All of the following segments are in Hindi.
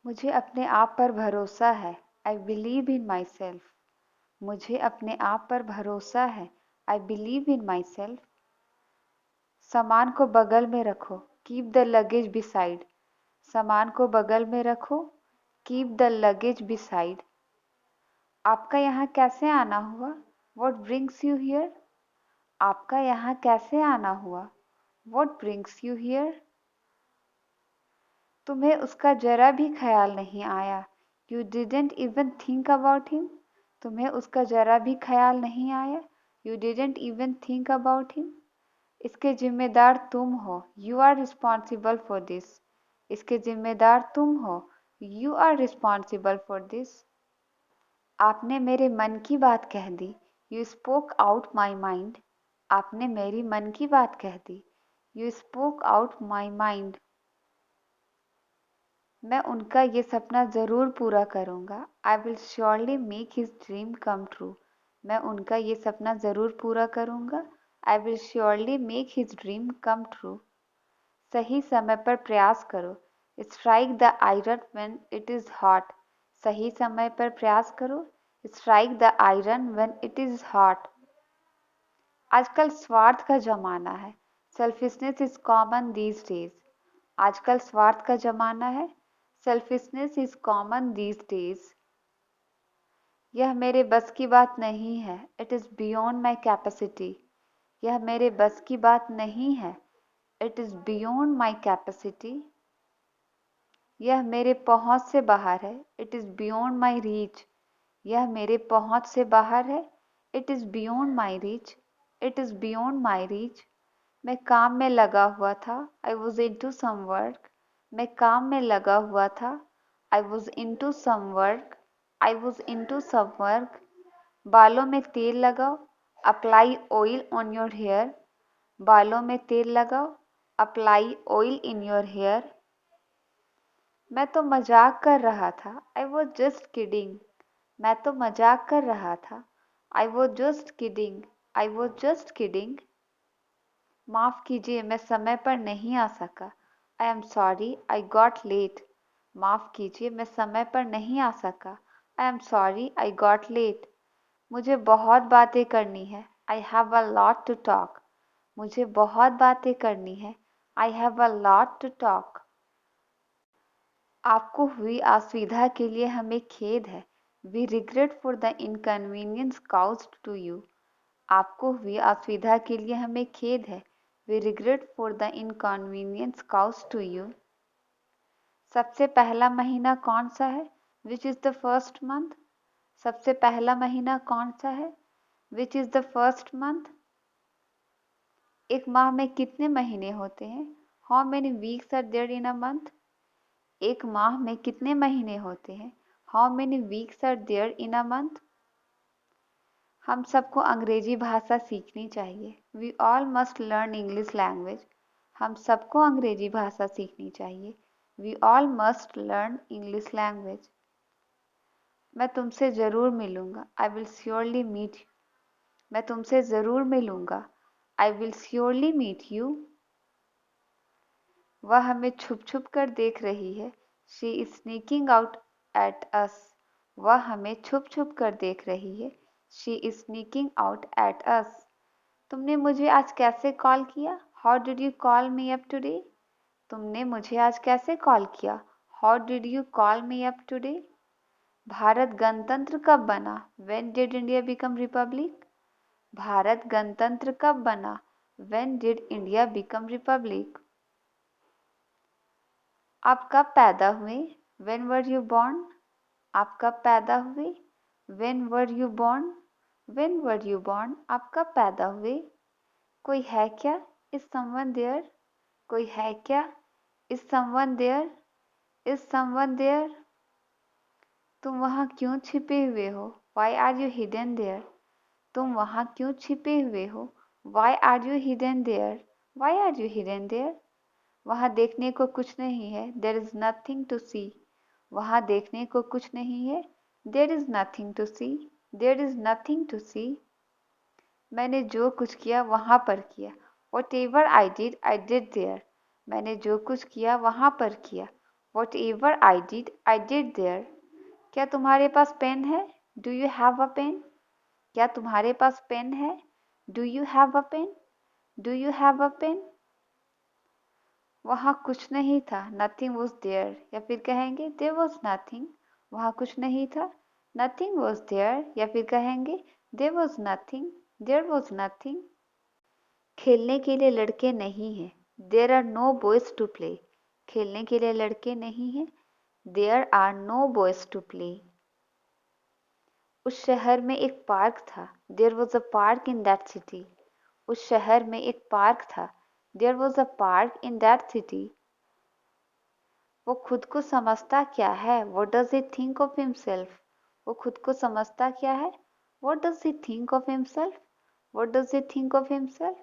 मुझे अपने आप पर भरोसा है। I believe in my self. मुझे अपने आप पर भरोसा है। I believe in my self. सामान को बगल में रखो। Keep the luggage beside. सामान को बगल में रखो। Keep the luggage beside. आपका यहाँ कैसे आना हुआ? What brings you here? आपका यहाँ कैसे आना हुआ? What brings you here? तुम्हें उसका जरा भी ख्याल नहीं आया। You didn't even think about him. तुम्हें उसका जरा भी ख्याल नहीं आया। You didn't even think about him. इसके जिम्मेदार तुम हो। You are responsible for this. इसके जिम्मेदार तुम हो। You are responsible for this. आपने मेरे मन की बात कह दी। You spoke out my mind. आपने मेरी मन की बात कह दी। You spoke out my mind. मैं उनका ये सपना ज़रूर पूरा करूँगा। I will surely make his dream come true. मैं उनका ये सपना ज़रूर पूरा करूँगा। I will surely make his dream come true. सही समय पर प्रयास करो। Strike the iron when it is hot. सही समय पर प्रयास करो। Strike the iron when it is hot. आजकल स्वार्थ का ज़माना है। Selfishness is common these days. आजकल स्वार्थ का ज़माना है। Selfishness is common these days. यह मेरे बस की बात नहीं है। It is beyond my capacity. यह मेरे बस की बात नहीं है। It is beyond my capacity. यह मेरे पहुँच से बाहर है। It is beyond my reach. यह मेरे पहुँच से बाहर है। It is beyond my reach. It is beyond my reach. मैं काम में लगा हुआ था। I was into some work. मैं काम में लगा हुआ था। I was into some work. I was into some work. बालों में तेल लगाओ। Apply oil on your hair. बालों में तेल लगाओ। Apply oil in your hair. मैं तो मजाक कर रहा था। I was just kidding. मैं तो मजाक कर रहा था। I was just kidding. I was just kidding. माफ़ कीजिए, मैं समय पर नहीं आ सका। I am sorry I got late. माफ़ कीजिए, मैं समय पर नहीं आ सका। I am sorry I got late. मुझे बहुत बातें करनी है। I have a lot to talk. मुझे बहुत बातें करनी है। I have a lot to talk. आपको हुई असुविधा के लिए हमें खेद है। We regret for the inconvenience caused to you. आपको हुई असुविधा के लिए हमें खेद है। We regret for the inconvenience caused to you. सबसे पहला महीना कौन सा है? Which is the first month? सबसे पहला महीना कौन सा है? Which is the first month? एक माह में कितने महीने होते हैं? How many weeks are there in a month? एक माह में कितने महीने होते हैं? How many weeks are there in a month? हम सबको अंग्रेजी भाषा सीखनी चाहिए। We all must learn English language. हम सबको अंग्रेजी भाषा सीखनी चाहिए। We all must learn English language. मैं तुमसे ज़रूर मिलूँगा। I will surely meet you. मैं तुमसे ज़रूर मिलूँगा। I will surely meet you. वह हमें छुप छुप कर देख रही है। She is sneaking out at us. वह हमें छुप छुप कर देख रही है। She is sneaking out at us. तुमने मुझे आज कैसे कॉल किया? How did you call me up today? तुमने मुझे आज कैसे कॉल किया? How did you call me up today? Bharat गणतंत्र कब बना? When did India become republic? Bharat गणतंत्र कब बना? When did India become Republic? आप कब पैदा हुए? When were you born? आप कब पैदा हुए? When were you born? When were you born? आप कब पैदा हुए? कोई है क्या? Is someone there? कोई है क्या? Is someone there? Is someone there? तुम वहाँ क्यों छिपे हुए हो? Why are you hidden there? तुम वहाँ क्यों छिपे हुए हो? Why are you hidden there? Why are you hidden there? वहाँ देखने को कुछ नहीं है। There is nothing to see. वहाँ देखने को कुछ नहीं है। There is nothing to see. There is nothing to see. मैंने जो कुछ किया वहाँ पर किया। Whatever I did there. मैंने जो कुछ किया वहाँ पर किया। Whatever I did there. क्या तुम्हारे पास पेन है? Do you have a pen? क्या तुम्हारे पास पेन है? Do you have a pen? Do you have a pen? वहाँ कुछ नहीं था। Nothing was there. या फिर कहेंगे there was nothing. वहाँ कुछ नहीं था। Nothing was there. या फिर कहेंगे there was nothing. There was nothing. खेलने के लिए लड़के नहीं हैं। There are no boys to play. खेलने के लिए लड़के नहीं हैं। There are no boys to play. उस शहर में एक पार्क था। There was a park in that city. उस शहर में एक पार्क था। There was a park in that city. वो खुद को समझता क्या है? What does he think of himself? वो खुद को समझता क्या है? What does he think of himself? What does he think of himself?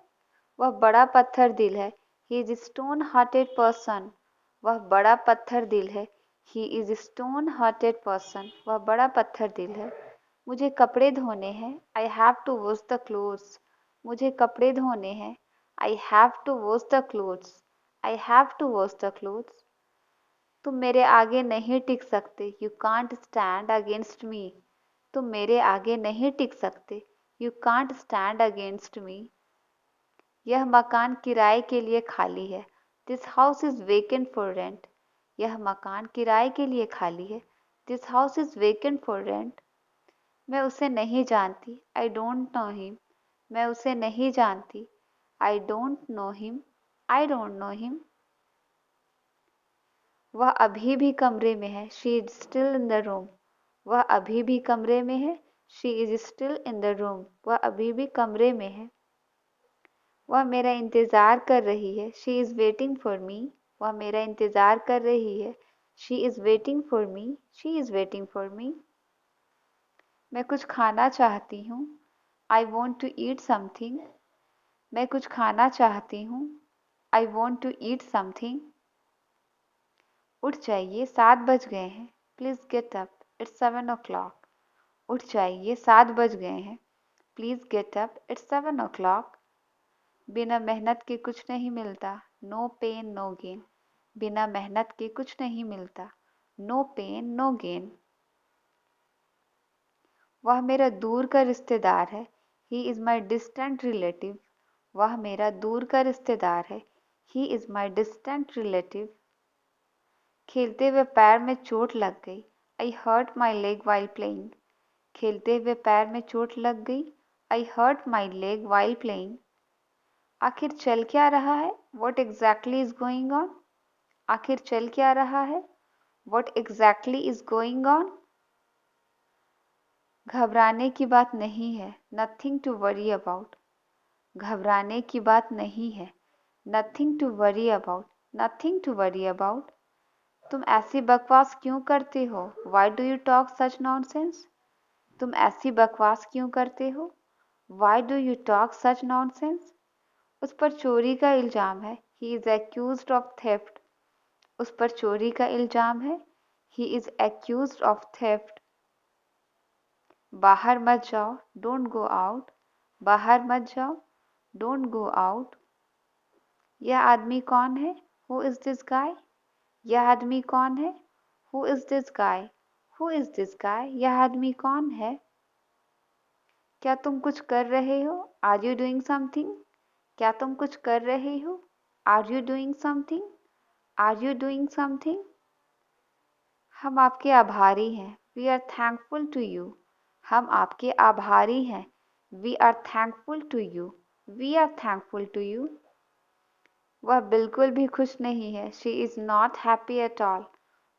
वह बड़ा पत्थर दिल है। He is a stone-hearted person. वह बड़ा पत्थर दिल है। He is a stone-hearted person. वह बड़ा पत्थर दिल है। मुझे कपड़े धोने हैं। I have to wash the clothes. मुझे कपड़े धोने हैं। I have to wash the clothes. I have to wash the clothes. तुम मेरे आगे नहीं टिक सकते। You can't stand against me. तुम मेरे आगे नहीं टिक सकते। You can't stand against me. यह मकान किराए के लिए खाली है। This house is vacant for rent. यह मकान किराए के लिए खाली है। This house is vacant for rent. मैं उसे नहीं जानती। I don't know him. मैं उसे नहीं जानती। I don't know him. I don't know him. वह अभी भी कमरे में है। She is still in the room. वह अभी भी कमरे में है। She is still in the room. वह अभी भी कमरे में है। वह मेरा इंतज़ार कर रही है। She is waiting for me. वह मेरा इंतज़ार कर रही है। She is waiting for me. She is waiting for me. मैं कुछ खाना चाहती हूँ। I want to eat something. मैं कुछ खाना चाहती हूँ। I want to eat something. उठ जाइए, 7 बज गए हैं। Please get up, it's 7 o'clock. उठ जाइए, 7 बज गए हैं। Please get up, it's 7 o'clock. बिना मेहनत के कुछ नहीं मिलता। No pain no gain. बिना मेहनत के कुछ नहीं मिलता। No pain no gain. वह मेरा दूर का रिश्तेदार है। He is my distant relative. वह मेरा दूर का रिश्तेदार है। He is my distant relative. खेलते हुए पैर में चोट लग गई। I hurt my leg while playing. खेलते हुए पैर में चोट लग गई। I hurt my leg while playing. आखिर चल क्या रहा है? What exactly is going on. आखिर चल क्या रहा है? What exactly is going on. घबराने की बात नहीं है। Nothing to worry about. घबराने की बात नहीं है। Nothing to worry about. Nothing to worry about. तुम ऐसी बकवास क्यों करते हो? Why do you talk such nonsense. तुम ऐसी बकवास क्यों करते हो? Why do you talk such nonsense. उस पर चोरी का इल्ज़ाम है। He is accused of theft. उस पर चोरी का इल्ज़ाम है। He is accused of theft. बाहर मत जाओ, डोंट गो आउट. बाहर मत जाओ, डोंट गो आउट. यह आदमी कौन है? Who is this guy. यह आदमी कौन है? Who is this guy. Who is this guy. यह आदमी कौन है? क्या तुम कुछ कर रहे हो? Are you doing something. क्या तुम कुछ कर रहे हो? Are you doing something. Are you doing something. हम आपके आभारी हैं। We are thankful to you. हम आपके आभारी हैं। We are thankful to you. We are thankful to you. वह बिल्कुल भी खुश नहीं है। She is not happy at all.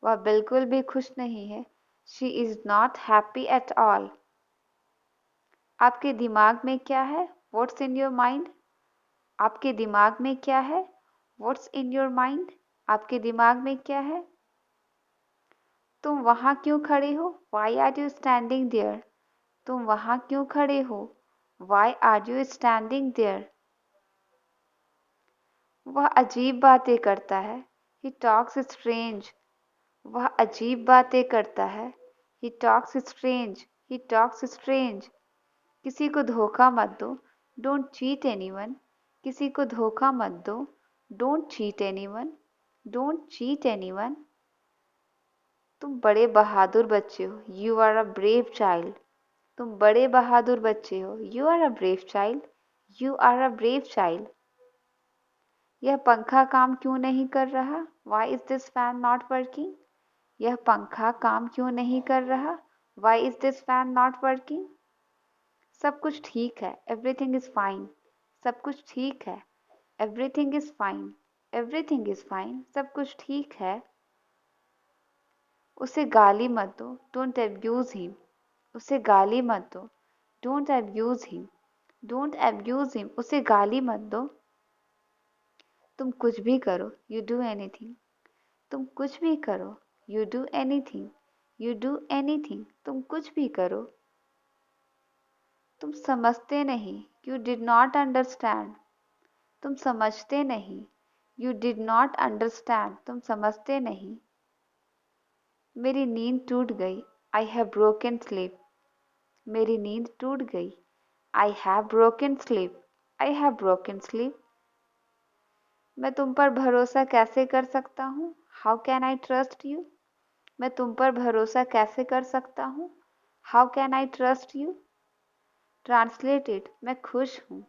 वह बिल्कुल भी खुश नहीं है। She is not happy at all. आपके दिमाग में क्या है? What's in your mind. आपके दिमाग में क्या है? What's in your mind. आपके दिमाग में क्या है? तुम वहाँ क्यों खड़े हो? Why are you standing there. तुम वहाँ क्यों खड़े हो? Why are you standing there. वह अजीब बातें करता है। He talks strange. वह अजीब बातें करता है। He talks strange. He talks strange. किसी को धोखा मत दो. Don't cheat anyone. किसी को धोखा मत दो. Don't cheat anyone. Don't cheat anyone. तुम बड़े बहादुर बच्चे हो, you are a brave child. तुम बड़े बहादुर बच्चे हो, you are a brave child, you are a brave child. यह पंखा काम क्यों नहीं कर रहा? Why is this fan not working? यह पंखा काम क्यों नहीं कर रहा? Why is this fan not working? सब कुछ ठीक है, एवरीथिंग इज फाइन। सब कुछ ठीक है, everything is fine. Everything is fine, सब कुछ ठीक है। उसे गाली मत दो, डोंट अब्यूज हिम। उसे गाली मत दो, don't abuse him. Don't abuse him, उसे गाली मत दो। तुम कुछ भी करो, यू डू एनीथिंग। तुम कुछ भी करो, you do anything. You do anything, तुम कुछ भी करो। तुम समझते नहीं, यू डिड नॉट अंडरस्टैंड। तुम समझते नहीं, यू डिड नॉट अंडरस्टैंड, तुम समझते नहीं। मेरी नींद टूट गई, आई हैव ब्रोकन स्लीप। मेरी नींद टूट गई, I have broken sleep. I have broken sleep. मैं तुम पर भरोसा कैसे कर सकता हूँ? How can I trust you? मैं तुम पर भरोसा कैसे कर सकता हूँ? How can I trust you? Translated, मैं खुश हूँ।